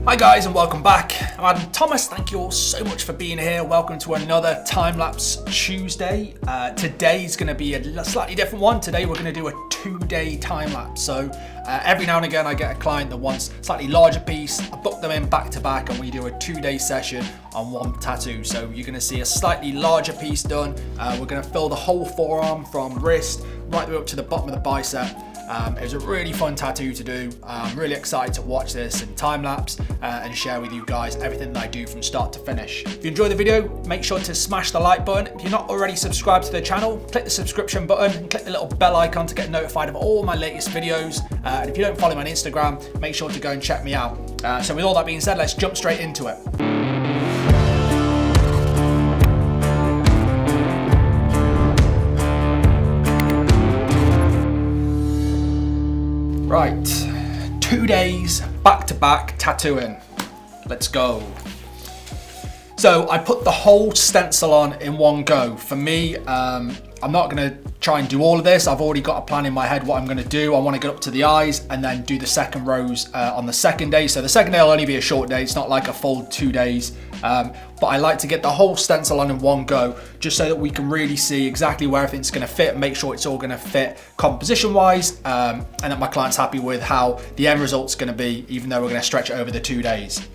Hi guys and welcome back. I'm Adam Thomas. Thank you all so much for being here. Welcome to another Timelapse Tuesday. Today's going to be a slightly different one. Today we're going to do a 2-day time-lapse. So every now and again I get a client that wants a slightly larger piece. I book them in back to back and we do a 2-day session on one tattoo. So you're going to see a slightly larger piece done. We're going to fill the whole forearm from wrist right the way up to the bottom of the bicep. It was a really fun tattoo to do. I'm really excited to watch this in time-lapse and share with you guys everything that I do from start to finish. If you enjoy the video, make sure to smash the like button. If you're not already subscribed to the channel, click the subscription button and click the little bell icon to get notified of all my latest videos. And if you don't follow me on Instagram, make sure to go and check me out. So with all that being said, let's jump straight into it. Right, 2 days back-to-back tattooing. Let's go. So I put the whole stencil on in one go. For me, I'm not going to try and do all of this. I've already got a plan in my head what I'm going to do. I want to get up to the eyes and then do the second rows on the second day. So the second day will only be a short day. It's not like a full 2 days. But I like to get the whole stencil on in one go, just so that we can really see exactly where everything's going to fit and make sure it's all going to fit composition wise, and that my client's happy with how the end result's going to be, even though we're going to stretch it over the 2 days.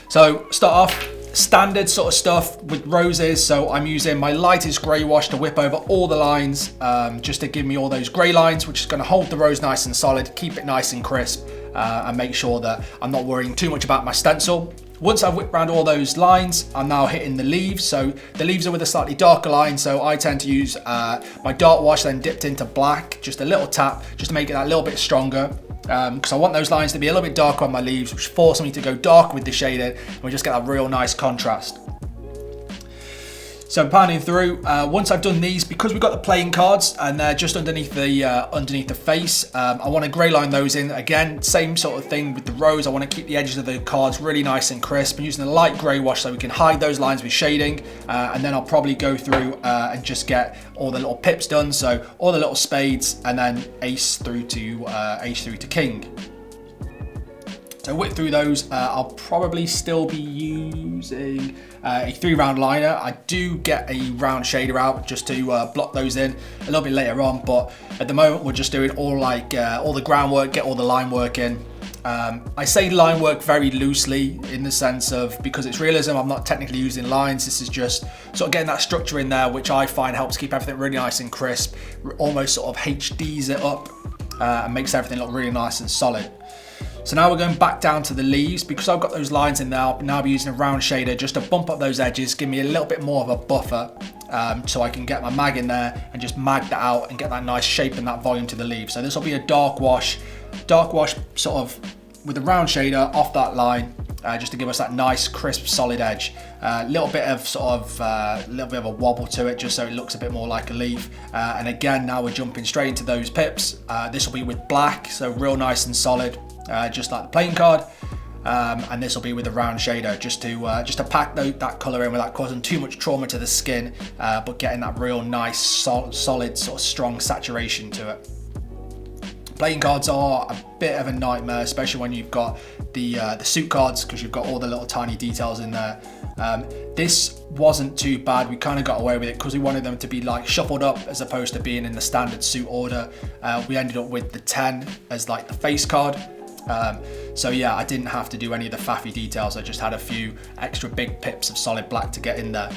So start off standard sort of stuff with roses. So I'm using my lightest grey wash to whip over all the lines, just to give me all those grey lines, which is going to hold the rose nice and solid, keep it nice and crisp, and make sure that I'm not worrying too much about my stencil. Once I've whipped around all those lines, I'm now hitting the leaves. So the leaves are with a slightly darker line. So I tend to use my dark wash, then dipped into black, just a little tap, just to make it that little bit stronger. Because I want those lines to be a little bit darker on my leaves, which forces me to go dark with the shading, and we just get that real nice contrast. So panning through, once I've done these, because we've got the playing cards and they're just underneath the face, I want to grey line those in. Again, same sort of thing with the rose. I want to keep the edges of the cards really nice and crisp. I'm using a light grey wash so we can hide those lines with shading, and then I'll probably go through and just get all the little pips done. So all the little spades, and then ace through to king. So whip through those. I'll probably still be using a 3-round liner. I do get a round shader out just to block those in a little bit later on, but at the moment we're just doing all the groundwork, get all the line work in. I say line work very loosely in the sense of, because it's realism, I'm not technically using lines. This is just sort of getting that structure in there, which I find helps keep everything really nice and crisp, almost sort of HDs it up, and makes everything look really nice and solid. So now we're going back down to the leaves. Because I've got those lines in there, I'll now be using a round shader just to bump up those edges, give me a little bit more of a buffer, so I can get my mag in there and just mag that out and get that nice shape and that volume to the leaf. So this will be a dark wash sort of with a round shader off that line, just to give us that nice crisp solid edge. Little bit of a wobble to it, just so it looks a bit more like a leaf. And again, now we're jumping straight into those pips. This will be with black, so real nice and solid. Just like the playing card, and this will be with a round shader, just to pack that colour in without causing too much trauma to the skin, but getting that real nice solid sort of strong saturation to it. Playing cards are a bit of a nightmare, especially when you've got the suit cards, because you've got all the little tiny details in there. This wasn't too bad. We kind of got away with it because we wanted them to be like shuffled up as opposed to being in the standard suit order. We ended up with the 10 as like the face card. So yeah, I didn't have to do any of the faffy details. I just had a few extra big pips of solid black to get in there.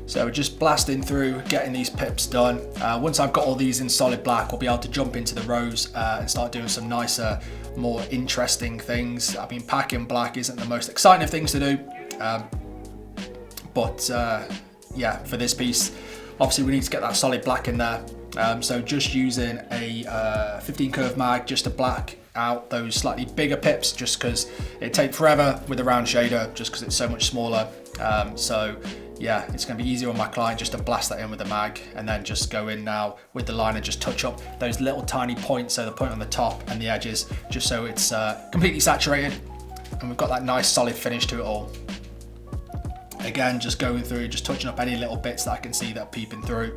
So we're just blasting through, getting these pips done. Once I've got all these in solid black, we'll be able to jump into the rose and start doing some nicer, more interesting things. I mean, packing black isn't the most exciting of things to do, but yeah, for this piece, obviously we need to get that solid black in there. So just using a 15 curve mag just to black out those slightly bigger pips, just because it takes forever with a round shader, just because it's so much smaller. So yeah, it's going to be easier on my client just to blast that in with the mag, and then just go in now with the liner, just touch up those little tiny points, so the point on the top and the edges, just so it's completely saturated and we've got that nice solid finish to it all. Again, just going through, just touching up any little bits that I can see that are peeping through.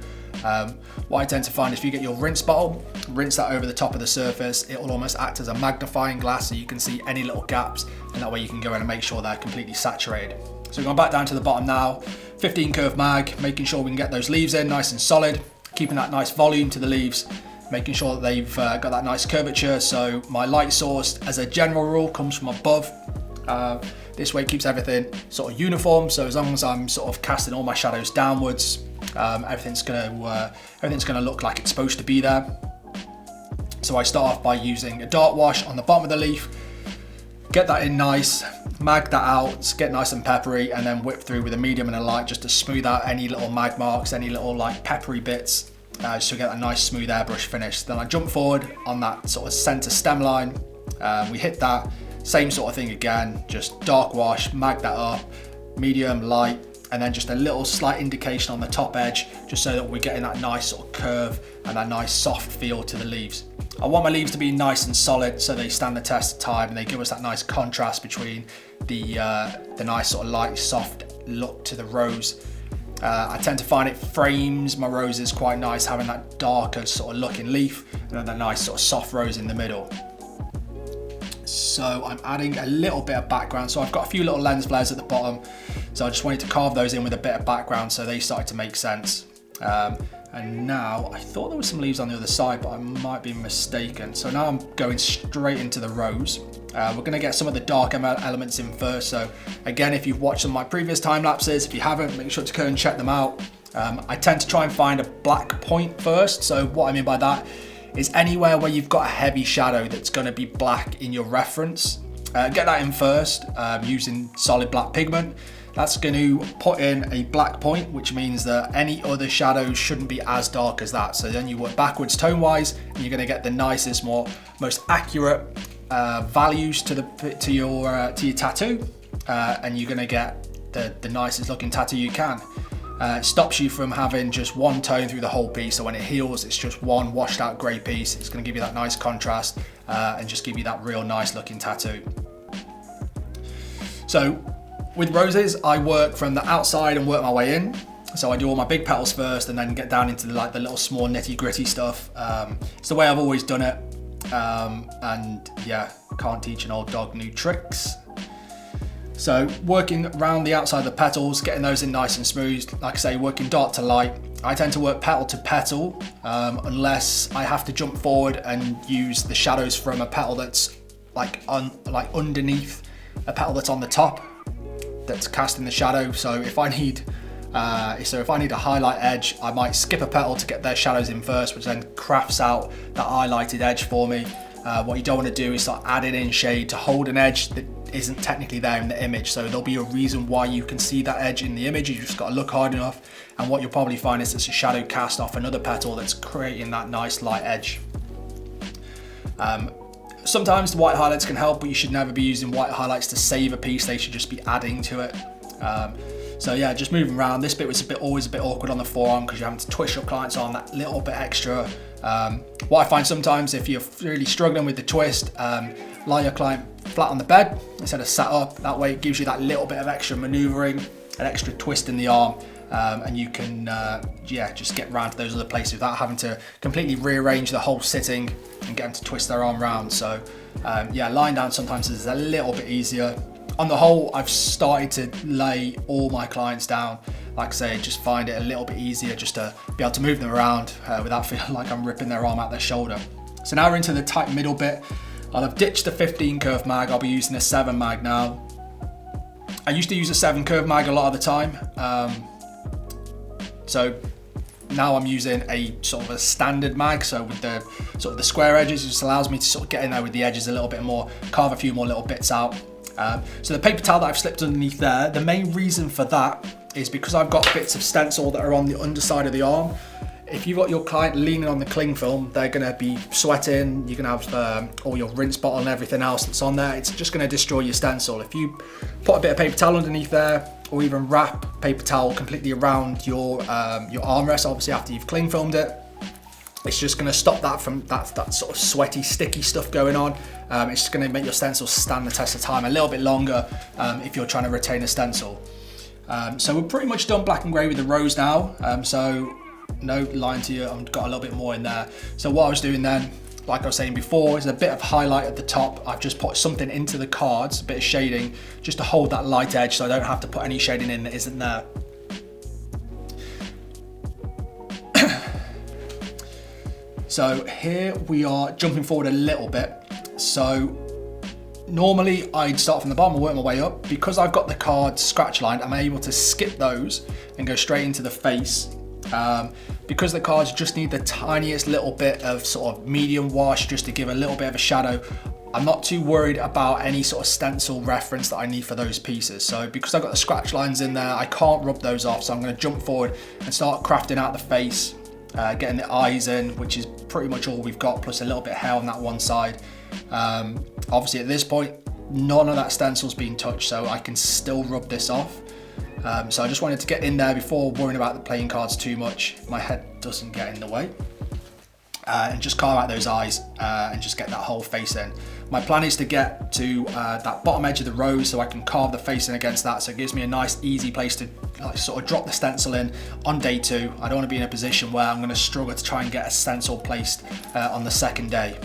What I tend to find, if you get your rinse bottle, rinse that over the top of the surface, it will almost act as a magnifying glass so you can see any little gaps, and that way you can go in and make sure they're completely saturated. So going back down to the bottom now, 15 curve mag, making sure we can get those leaves in nice and solid, keeping that nice volume to the leaves, making sure that they've got that nice curvature. So my light source, as a general rule, comes from above. This way it keeps everything sort of uniform. So as long as I'm sort of casting all my shadows downwards, everything's gonna look like it's supposed to be there. So I start off by using a dark wash on the bottom of the leaf, get that in nice, mag that out, get nice and peppery, and then whip through with a medium and a light just to smooth out any little mag marks, any little like peppery bits, just to get that nice smooth airbrush finish. Then I jump forward on that sort of center stem line, we hit that, same sort of thing again, just dark wash, mag that up, medium, light, and then just a little slight indication on the top edge, just so that we're getting that nice sort of curve and that nice soft feel to the leaves. I want my leaves to be nice and solid so they stand the test of time and they give us that nice contrast between the nice sort of light soft look to the rose. I tend to find it frames my roses quite nice, having that darker sort of looking leaf and then that nice sort of soft rose in the middle. So I'm adding a little bit of background. So I've got a few little lens flares at the bottom. So I just wanted to carve those in with a bit of background so they started to make sense. And now, I thought there were some leaves on the other side, but I might be mistaken. So now I'm going straight into the rose. We're gonna get some of the dark elements in first. So again, if you've watched some of my previous time lapses, if you haven't, make sure to go and check them out. I tend to try and find a black point first. So what I mean by that is anywhere where you've got a heavy shadow that's gonna be black in your reference. Get that in first using solid black pigment. That's going to put in a black point, which means that any other shadows shouldn't be as dark as that. So then you work backwards tone wise, and you're going to get the nicest, most accurate values to your tattoo, and you're going to get the nicest looking tattoo you can. It stops you from having just one tone through the whole piece. So when it heals, it's just one washed out grey piece. It's going to give you that nice contrast and just give you that real nice looking tattoo. So with roses, I work from the outside and work my way in. So I do all my big petals first and then get down into the little small nitty gritty stuff. It's the way I've always done it. And yeah, can't teach an old dog new tricks. So working around the outside of the petals, getting those in nice and smooth. Like I say, working dark to light. I tend to work petal to petal, unless I have to jump forward and use the shadows from a petal that's like underneath a petal that's on the top, that's casting the shadow. So if I need a highlight edge, I might skip a petal to get their shadows in first, which then crafts out that highlighted edge for me. What you don't want to do is start adding in shade to hold an edge that isn't technically there in the image. So there'll be a reason why you can see that edge in the image. You just got to look hard enough, and what you'll probably find is it's a shadow cast off another petal that's creating that nice light edge. Sometimes the white highlights can help, but you should never be using white highlights to save a piece. They should just be adding to it. So yeah, just moving around. This bit was always a bit awkward on the forearm because you're having to twist your client's arm that little bit extra. What I find sometimes, if you're really struggling with the twist, lie your client flat on the bed instead of sat up. That way it gives you that little bit of extra maneuvering, an extra twist in the arm, and you can just get around to those other places without having to completely rearrange the whole sitting and get them to twist their arm around. So lying down sometimes is a little bit easier. On the whole, I've started to lay all my clients down. Like I say, just find it a little bit easier just to be able to move them around without feeling like I'm ripping their arm out their shoulder. So now we're into the tight middle bit. I'll have ditched the 15 curve mag. I'll be using a 7 mag now. I used to use a 7 curve mag a lot of the time. So now I'm using a sort of a standard mag. So with the sort of the square edges, it just allows me to sort of get in there with the edges a little bit more, carve a few more little bits out. So the paper towel that I've slipped underneath there, the main reason for that is because I've got bits of stencil that are on the underside of the arm. If you've got your client leaning on the cling film, they're going to be sweating. You're going to have all your rinse bottle and everything else that's on there. It's just going to destroy your stencil. If you put a bit of paper towel underneath there, or even wrap paper towel completely around your armrest, obviously after you've cling filmed it, it's just going to stop that from that sort of sweaty, sticky stuff going on. It's just going to make your stencil stand the test of time a little bit longer if you're trying to retain a stencil. So we're pretty much done black and grey with the rose now. So No, lying to you, I've got a little bit more in there. So what I was doing then, like I was saying before, is a bit of highlight at the top. I've just put something into the cards, a bit of shading, just to hold that light edge so I don't have to put any shading in that isn't there. So here we are jumping forward a little bit. So normally I'd start from the bottom and work my way up. Because I've got the cards scratch lined, I'm able to skip those and go straight into the face. Because the cards just need the tiniest little bit of sort of medium wash just to give a little bit of a shadow, I'm not too worried about any sort of stencil reference that I need for those pieces. So because I've got the scratch lines in there, I can't rub those off. So I'm going to jump forward and start crafting out the face, getting the eyes in, which is pretty much all we've got, plus a little bit of hair on that one side. Obviously at this point, none of that stencil's been touched, so I can still rub this off. So I just wanted to get in there before worrying about the playing cards too much. My head doesn't get in the way. And just carve out those eyes and just get that whole face in. My plan is to get to that bottom edge of the rose so I can carve the face in against that. So it gives me a nice easy place to sort of drop the stencil in on day 2. I don't want to be in a position where I'm going to struggle to try and get a stencil placed on the second day.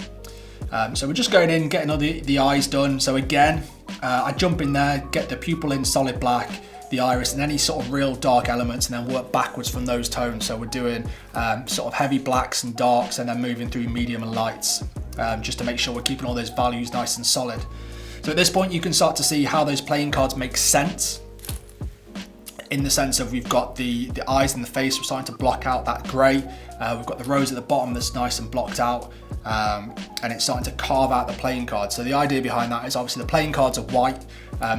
So we're just going in, getting all the eyes done. So again, I jump in there, get the pupil in solid black, the iris and any sort of real dark elements, and then work backwards from those tones. So we're doing sort of heavy blacks and darks and then moving through medium and lights, just to make sure we're keeping all those values nice and solid. So at this point you can start to see how those playing cards make sense, in the sense of we've got the eyes and the face, we're starting to block out that grey. We've got the rose at the bottom that's nice and blocked out, and it's starting to carve out the playing cards. So the idea behind that is obviously the playing cards are white,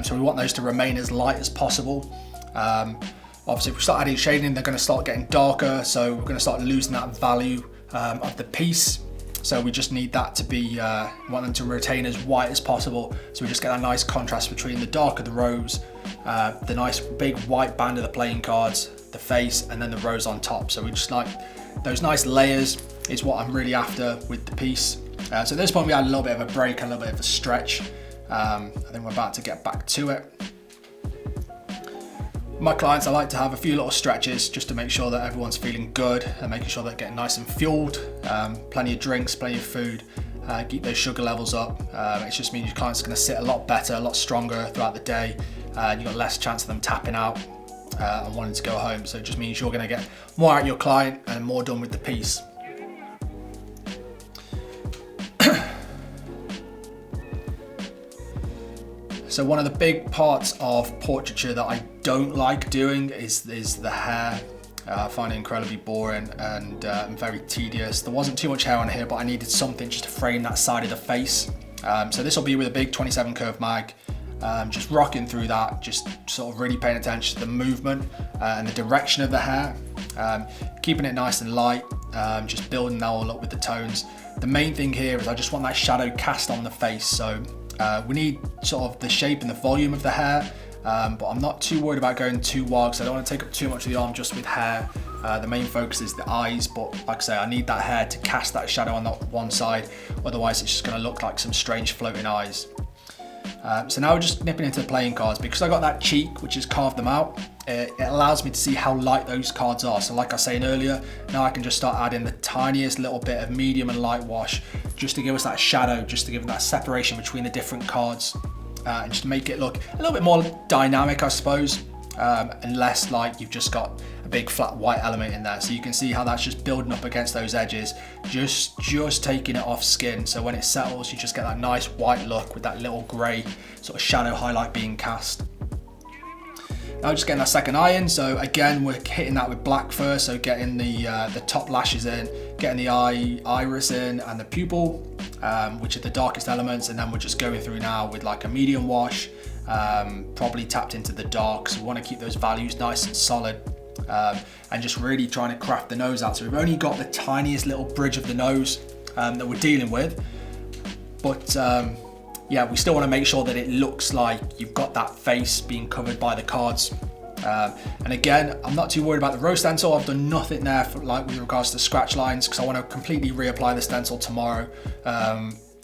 so we want those to remain as light as possible. Obviously if we start adding shading, they're going to start getting darker, so we're going to start losing that value of the piece. So we just need that to be, want them to retain as white as possible. So we just get that nice contrast between the dark of the rose, the nice big white band of the playing cards, the face, and then the rose on top. So we just like those nice layers is what I'm really after with the piece. So at this point we had a little bit of a break, a little bit of a stretch. I think we're about to get back to it. My clients, I like to have a few little stretches just to make sure that everyone's feeling good and making sure they're getting nice and fueled. Plenty of drinks, plenty of food, keep those sugar levels up. It just means your client's going to sit a lot better, a lot stronger throughout the day. You've got less chance of them tapping out and wanting to go home. So it just means you're going to get more out of your client and more done with the piece. So one of the big parts of portraiture that I don't like doing is the hair. I find it incredibly boring and very tedious. There wasn't too much hair on here, but I needed something just to frame that side of the face. So this will be with a big 27 curve mag. Just rocking through that, just sort of really paying attention to the movement and the direction of the hair. Keeping it nice and light, just building that all up with the tones. The main thing here is I just want that shadow cast on the face. So we need sort of the shape and the volume of the hair, but I'm not too worried about going too wild because I don't want to take up too much of the arm just with hair. The main focus is the eyes, but like I say, I need that hair to cast that shadow on that one side, otherwise it's just going to look like some strange floating eyes. So now we're just nipping into the playing cards. Because I got that cheek which has carved them out, it allows me to see how light those cards are. So like I was saying earlier, now I can just start adding the tiniest little bit of medium and light wash just to give us that shadow, just to give that separation between the different cards, and just to make it look a little bit more dynamic, I suppose, and less like you've just got a big flat white element in there. So you can see how that's just building up against those edges, just taking it off skin. So when it settles, you just get that nice white look with that little grey sort of shadow highlight being cast. Now just getting that second eye in. So again, we're hitting that with black first. So getting the top lashes in, getting the iris in and the pupil, which are the darkest elements. And then we're just going through now with like a medium wash, probably tapped into the dark. So we want to keep those values nice and solid, and just really trying to craft the nose out. So we've only got the tiniest little bridge of the nose that we're dealing with, but yeah, we still want to make sure that it looks like you've got that face being covered by the cards. And again, I'm not too worried about the rose stencil. I've done nothing there for, like, with regards to scratch lines, because I want to completely reapply the stencil tomorrow.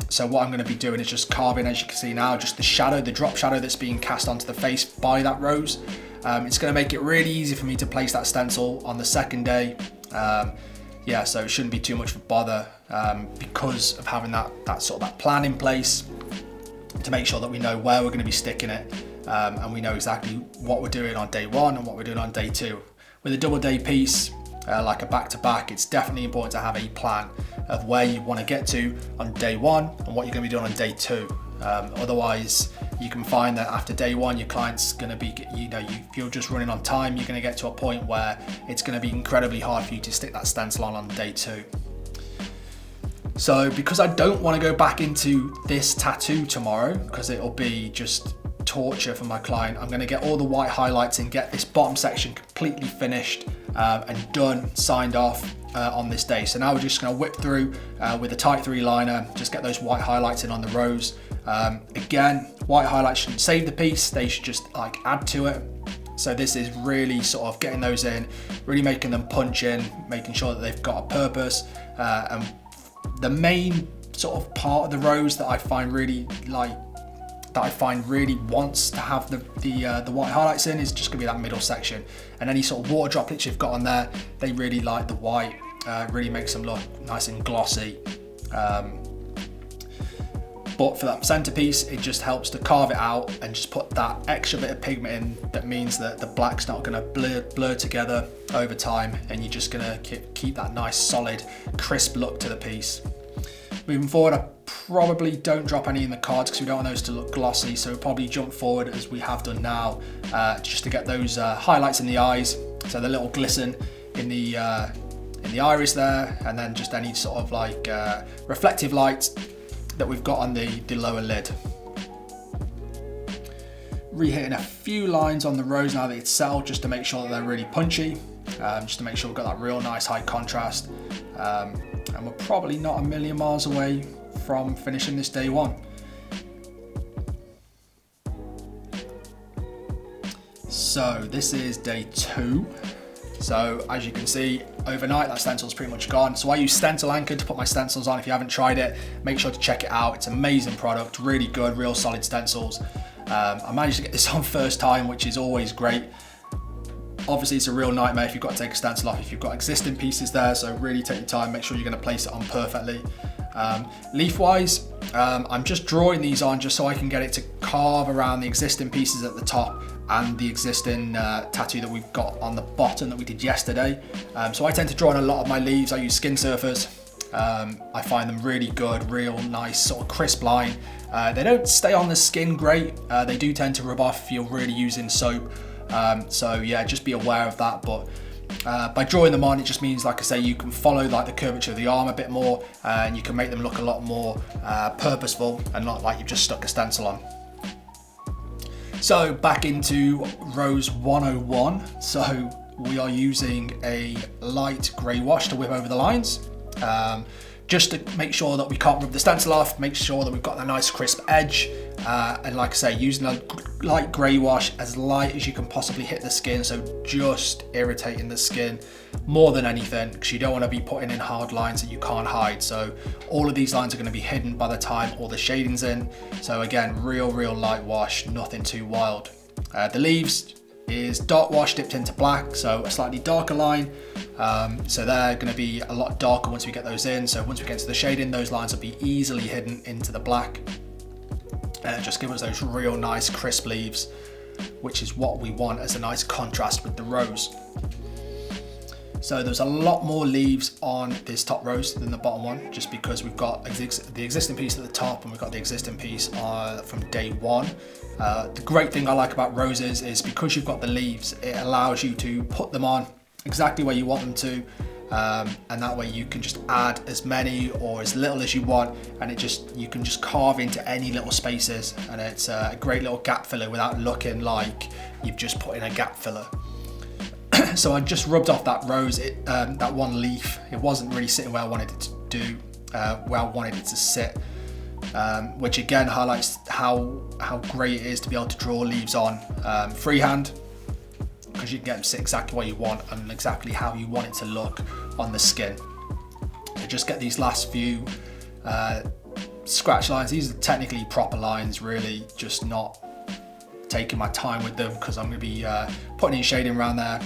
So what I'm going to be doing is just carving, as you can see now, just the shadow, the drop shadow that's being cast onto the face by that rose. It's going to make it really easy for me to place that stencil on the second day, Yeah, so it shouldn't be too much of a bother because of having that sort of that plan in place to make sure that we know where we're going to be sticking it, and we know exactly what we're doing on day 1 and what we're doing on day 2. With a double day piece, like a back-to-back, it's definitely important to have a plan of where you want to get to on day 1 and what you're going to be doing on day 2. Otherwise, you can find that after day 1, your client's going to be, if you're just running on time, you're going to get to a point where it's going to be incredibly hard for you to stick that stencil on day 2. So because I don't want to go back into this tattoo tomorrow, because it'll be just torture for my client, I'm going to get all the white highlights and get this bottom section completely finished and done, signed off on this day. So now we're just going to whip through with a tight 3 liner, just get those white highlights in on the rows. Again, white highlights shouldn't save the piece, they should just like add to it. So this is really sort of getting those in, really making them punch in, making sure that they've got a purpose. And the main sort of part of the rose that I find really wants to have the white highlights in is just gonna be that middle section. And any sort of water droplets you've got on there, they really like the white, really makes them look nice and glossy. But for that centerpiece, it just helps to carve it out and just put that extra bit of pigment in. That means that the black's not gonna blur together over time, and you're just gonna keep that nice, solid, crisp look to the piece. Moving forward, I probably don't drop any in the cards because we don't want those to look glossy, so we'll probably jump forward as we have done now, just to get those highlights in the eyes, so the little glisten in the iris there, and then just any sort of like reflective light that we've got on the lower lid. Re-hitting a few lines on the rose now that it's settled, just to make sure that they're really punchy, just to make sure we've got that real nice high contrast. And we're probably not a million miles away from finishing this day 1. So this is day 2. So as you can see, overnight that stencil's pretty much gone. So I use Stencil Anchor to put my stencils on. If you haven't tried it, make sure to check it out. It's an amazing product, really good, real solid stencils. I managed to get this on first time, which is always great. Obviously it's a real nightmare if you've got to take a stencil off if you've got existing pieces there, so really take your time, make sure you're going to place it on perfectly. Leaf wise, I'm just drawing these on just so I can get it to carve around the existing pieces at the top and the existing tattoo that we've got on the bottom that we did yesterday. So I tend to draw on a lot of my leaves. I use skin surfers. I find them really good, real nice sort of crisp line. They don't stay on the skin great. They do tend to rub off if you're really using soap. So yeah, just be aware of that. But by drawing them on, it just means, like I say, you can follow like the curvature of the arm a bit more, and you can make them look a lot more purposeful and not like you've just stuck a stencil on. So back into rose 101. So we are using a light grey wash to whip over the lines, just to make sure that we can't rub the stencil off, make sure that we've got that nice crisp edge, and like I say, using a light grey wash as light as you can possibly hit the skin, so just irritating the skin more than anything, because you don't want to be putting in hard lines that you can't hide. So all of these lines are going to be hidden by the time all the shading's in. So again, real light wash, nothing too wild. The leaves is dark wash dipped into black, so a slightly darker line. So they're going to be a lot darker once we get those in. So once we get to the shading, those lines will be easily hidden into the black. And just give us those real nice crisp leaves, which is what we want as a nice contrast with the rose. So there's a lot more leaves on this top rose than the bottom one, just because we've got the existing piece at the top and we've got the existing piece from day 1. The great thing I like about roses is because you've got the leaves, it allows you to put them on exactly where you want them to, and that way you can just add as many or as little as you want, and you can just carve into any little spaces, and it's a great little gap filler without looking like you've just put in a gap filler. So I just rubbed off that rose, that one leaf. It wasn't really sitting where I wanted it to do, where I wanted it to sit, which again highlights how great it is to be able to draw leaves on freehand, because you can get them to sit exactly where you want and exactly how you want it to look on the skin. So just get these last few scratch lines. These are technically proper lines, really, just not taking my time with them because I'm going to be putting in shading around there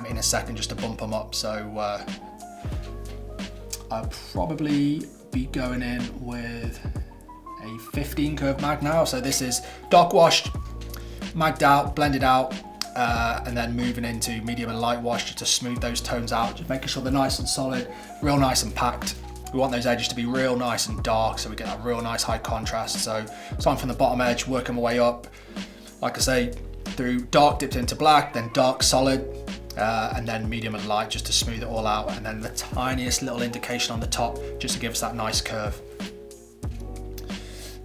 in a second just to bump them up. So I'll probably be going in with a 15 curve mag now. So this is dark washed, magged out, blended out, and then moving into medium and light wash just to smooth those tones out, just making sure they're nice and solid, real nice and packed. We want those edges to be real nice and dark so we get that real nice high contrast. So starting from the bottom edge, working my way up, like I say, through dark dipped into black, then dark solid, and then medium and light just to smooth it all out, and then the tiniest little indication on the top just to give us that nice curve.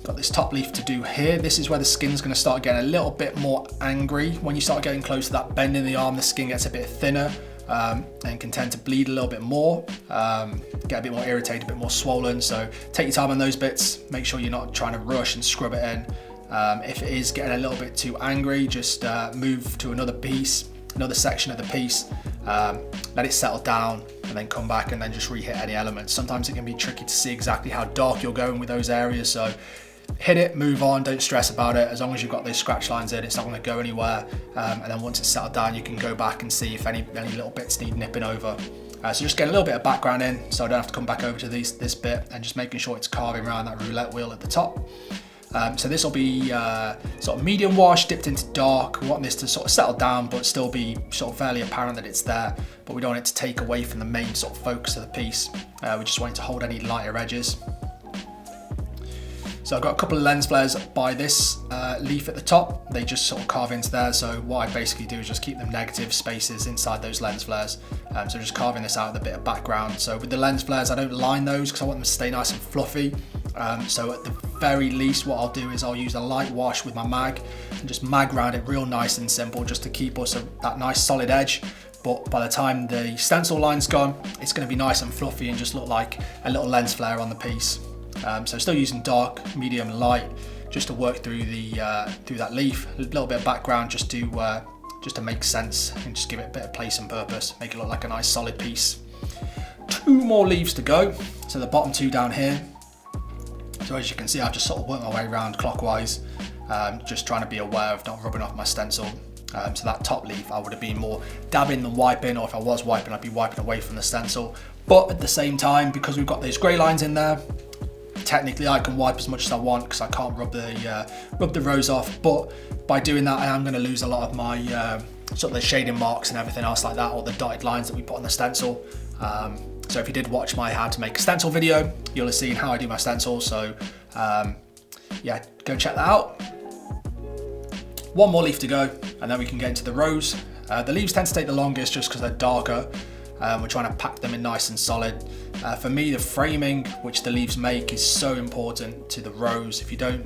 Got this top leaf to do here. This is where the skin's going to start getting a little bit more angry. When you start getting close to that bend in the arm, the skin gets a bit thinner and can tend to bleed a little bit more, get a bit more irritated, a bit more swollen. So take your time on those bits. Make sure you're not trying to rush and scrub it in. If it is getting a little bit too angry, just move to another piece, another section of the piece, let it settle down, and then come back and then just re-hit any elements. Sometimes it can be tricky to see exactly how dark you're going with those areas, so hit it, move on, don't stress about it. As long as you've got those scratch lines in, it's not going to go anywhere. And then once it's settled down, you can go back and see if any little bits need nipping over. So just get a little bit of background in, so I don't have to come back over to this bit, and just making sure it's carving around that roulette wheel at the top. So this will be sort of medium wash, dipped into dark. We want this to sort of settle down, but still be sort of fairly apparent that it's there. But we don't want it to take away from the main sort of focus of the piece. We just want it to hold any lighter edges. So I've got a couple of lens flares by this leaf at the top. They just sort of carve into there. So what I basically do is just keep them negative spaces inside those lens flares. So just carving this out with a bit of background. So with the lens flares, I don't line those because I want them to stay nice and fluffy. So at the very least, what I'll do is I'll use a light wash with my mag and just mag around it real nice and simple, just to keep us that nice solid edge. But by the time the stencil line's gone, it's going to be nice and fluffy and just look like a little lens flare on the piece. So still using dark, medium, and light just to work through that leaf. A little bit of background just to make sense and just give it a bit of place and purpose, make it look like a nice solid piece. 2 more leaves to go. So the bottom 2 down here. So as you can see, I've just sort of worked my way around clockwise, just trying to be aware of not rubbing off my stencil. So that top leaf, I would have been more dabbing than wiping, or if I was wiping, I'd be wiping away from the stencil. But at the same time, because we've got those grey lines in there, technically I can wipe as much as I want because I can't rub the rose off. But by doing that, I am going to lose a lot of my sort of the shading marks and everything else like that, or the dotted lines that we put on the stencil. So if you did watch my how to make a stencil video, you'll have seen how I do my stencils. So yeah, go check that out. 1 more leaf to go, and then we can get into the rose. The leaves tend to take the longest just because they're darker. We're trying to pack them in nice and solid. For me, the framing which the leaves make is so important to the rose. If you're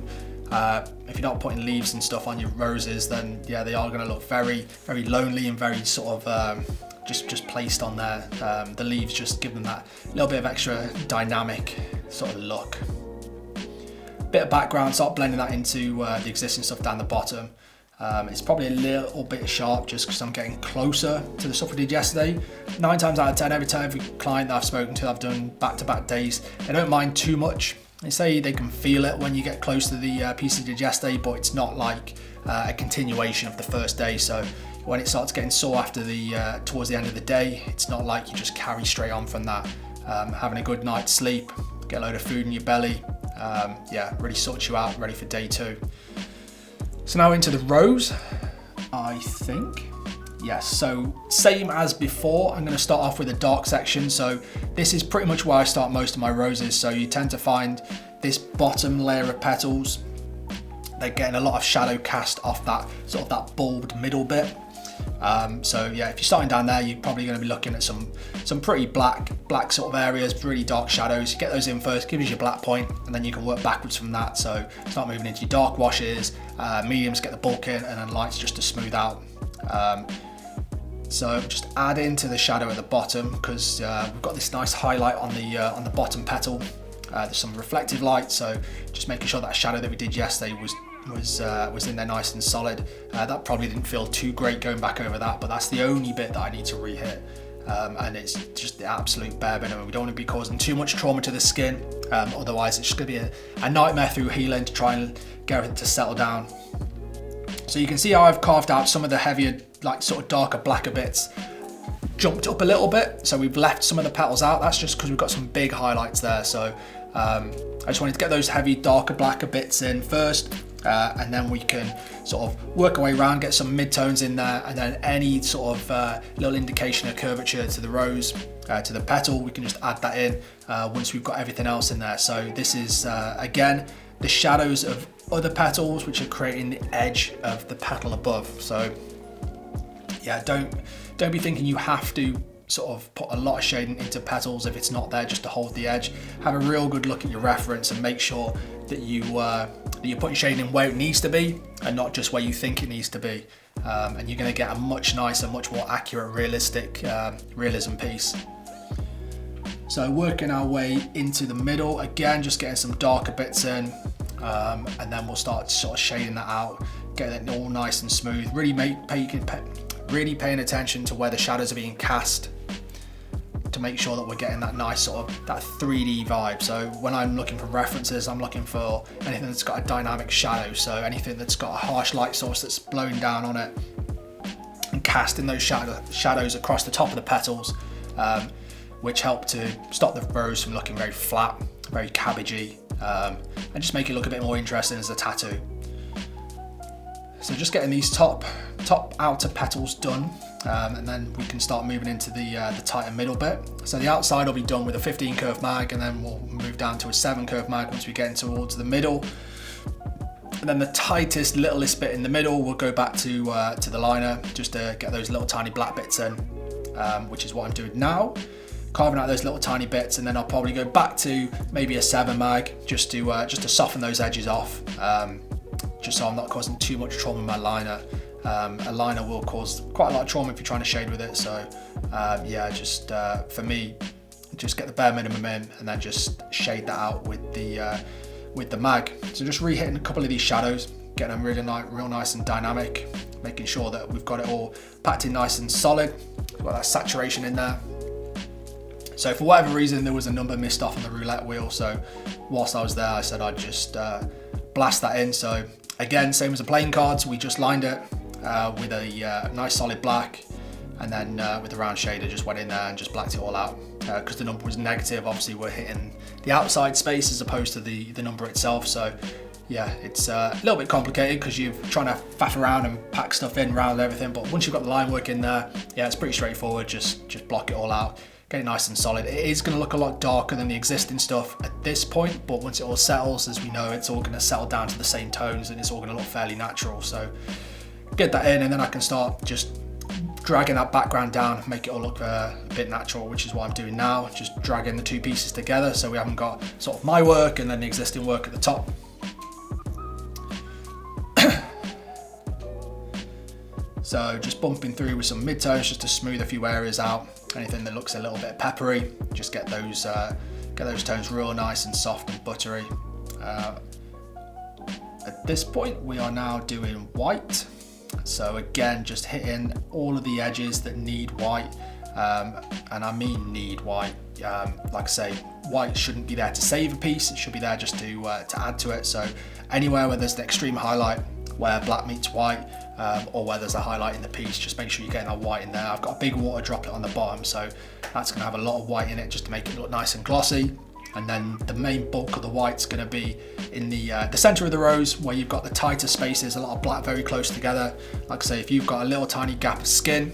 not putting leaves and stuff on your roses, then yeah, they are going to look very, very lonely and very sort of just placed on there. The leaves just give them that little bit of extra dynamic sort of look. Bit of background, start blending that into the existing stuff down the bottom. It's probably a little bit sharp just because I'm getting closer to the stuff we did yesterday. 9 times out of 10, every client that I've spoken to, I've done back-to-back days, they don't mind too much. They say they can feel it when you get close to the piece you did yesterday, but it's not like a continuation of the first day. So when it starts getting sore after towards the end of the day, it's not like you just carry straight on from that. Having a good night's sleep, get a load of food in your belly, yeah, really sorts you out, ready for day 2. So now into the rose, I think. Yes, so same as before, I'm going to start off with a dark section. So this is pretty much where I start most of my roses. So you tend to find this bottom layer of petals, they're getting a lot of shadow cast off that sort of that bulbed middle bit. So yeah, if you're starting down there, you're probably going to be looking at some pretty black sort of areas, really dark shadows. You get those in first, give us your black point, and then you can work backwards from that. So start moving into your dark washes, mediums get the bulk in, and then lights just to smooth out. So just add into the shadow at the bottom, because we've got this nice highlight on the bottom petal. There's some reflective light, so just making sure that shadow that we did yesterday was in there nice and solid. That probably didn't feel too great going back over that, but that's the only bit that I need to re-hit. And it's just the absolute bare minimum. We don't want to be causing too much trauma to the skin, otherwise it's just going to be a nightmare through healing to try and get everything to settle down. So you can see how I've carved out some of the heavier, like sort of darker, blacker bits jumped up a little bit, so we've left some of the petals out. That's just because we've got some big highlights there. So I just wanted to get those heavy, darker, blacker bits in first, and then we can sort of work our way around, get some mid-tones in there, and then any sort of little indication of curvature to the rose, to the petal, we can just add that in once we've got everything else in there. So this is, again, the shadows of other petals which are creating the edge of the petal above. So yeah, don't be thinking you have to sort of put a lot of shading into petals if it's not there just to hold the edge. Have a real good look at your reference and make sure that you're putting shading where it needs to be and not just where you think it needs to be. And you're going to get a much nicer, much more accurate, realistic realism piece. So working our way into the middle, again, just getting some darker bits in, and then we'll start sort of shading that out, getting it all nice and smooth. Really paying attention to where the shadows are being cast to make sure that we're getting that nice sort of that 3D vibe. So when I'm looking for references, I'm looking for anything that's got a dynamic shadow. So anything that's got a harsh light source that's blowing down on it and casting those shadows across the top of the petals, which help to stop the rose from looking very flat, very cabbagey, and just make it look a bit more interesting as a tattoo. So just getting these top outer petals done, and then we can start moving into the tighter middle bit. So the outside will be done with a 15 curve mag, and then we'll move down to a 7 curve mag once we get into towards the middle. And then the tightest, littlest bit in the middle, we'll go back to the liner just to get those little tiny black bits in, which is what I'm doing now. Carving out those little tiny bits, and then I'll probably go back to maybe a 7 mag just to soften those edges off. Just so I'm not causing too much trauma in my liner. A liner will cause quite a lot of trauma if you're trying to shade with it. So yeah, just for me, just get the bare minimum in and then just shade that out with the mag. So just re-hitting a couple of these shadows, getting them really real nice and dynamic, making sure that we've got it all packed in nice and solid. We've got that saturation in there. So for whatever reason, there was a number missed off on the roulette wheel. So whilst I was there, I said I'd just blast that in. So again, same as the playing cards, we just lined it with a nice solid black, and then with the round shader just went in there and just blacked it all out. Because the number was negative, obviously we're hitting the outside space as opposed to the number itself. So yeah, it's a little bit complicated because you're trying to faff around and pack stuff in around everything. But once you've got the line work in there, yeah, it's pretty straightforward. Just block it all out. Get it nice and solid. It is going to look a lot darker than the existing stuff at this point, but once it all settles, as we know, it's all going to settle down to the same tones and it's all going to look fairly natural. So get that in, and then I can start just dragging that background down, make it all look a bit natural, which is what I'm doing now. Just dragging the two pieces together so we haven't got sort of my work and then the existing work at the top. So just bumping through with some mid-tones just to smooth a few areas out. Anything that looks a little bit peppery, just get those tones real nice and soft and buttery. At this point, we are now doing white. So again, just hitting all of the edges that need white, and I mean need white. Like I say, white shouldn't be there to save a piece; it should be there just to add to it. So anywhere where there's an extreme highlight, where black meets white, or where there's a highlight in the piece, just make sure you're getting that white in there. I've got a big water droplet on the bottom, so that's going to have a lot of white in it just to make it look nice and glossy. And then the main bulk of the white's going to be in the center of the rose, where you've got the tighter spaces, a lot of black very close together. Like I say, if you've got a little tiny gap of skin,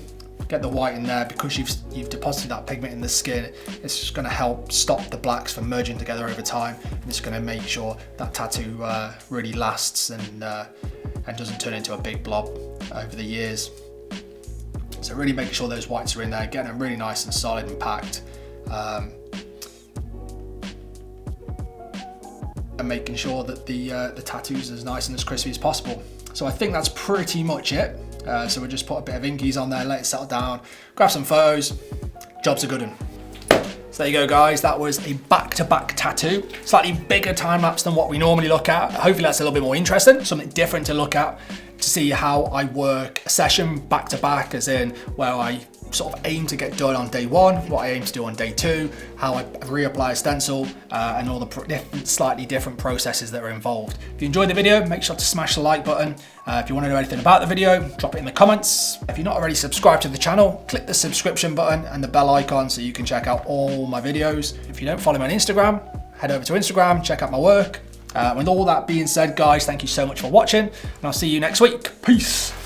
get the white in there, because you've deposited that pigment in the skin. It's just going to help stop the blacks from merging together over time, and it's going to make sure that tattoo really lasts and doesn't turn into a big blob over the years. So really making sure those whites are in there, getting them really nice and solid and packed, and making sure that the tattoo's as nice and as crispy as possible. So I think that's pretty much it. So we'll just put a bit of inkies on there, let it settle down, grab some photos, job's a good one. So there you go, guys, that was a back-to-back tattoo. Slightly bigger time lapse than what we normally look at. Hopefully that's a little bit more interesting, something different to look at. to see how I work a session back to back, as in where I sort of aim to get done on day 1, what I aim to do on day 2, how I reapply a stencil, and all the slightly different processes that are involved. If you enjoyed the video, make sure to smash the like button. If you want to know anything about the video, drop it in the comments. If you're not already subscribed to the channel, click the subscription button and the bell icon so you can check out all my videos. If you don't follow me on Instagram, head over to Instagram, check out my work. With all that being said, guys, thank you so much for watching, and I'll see you next week. Peace.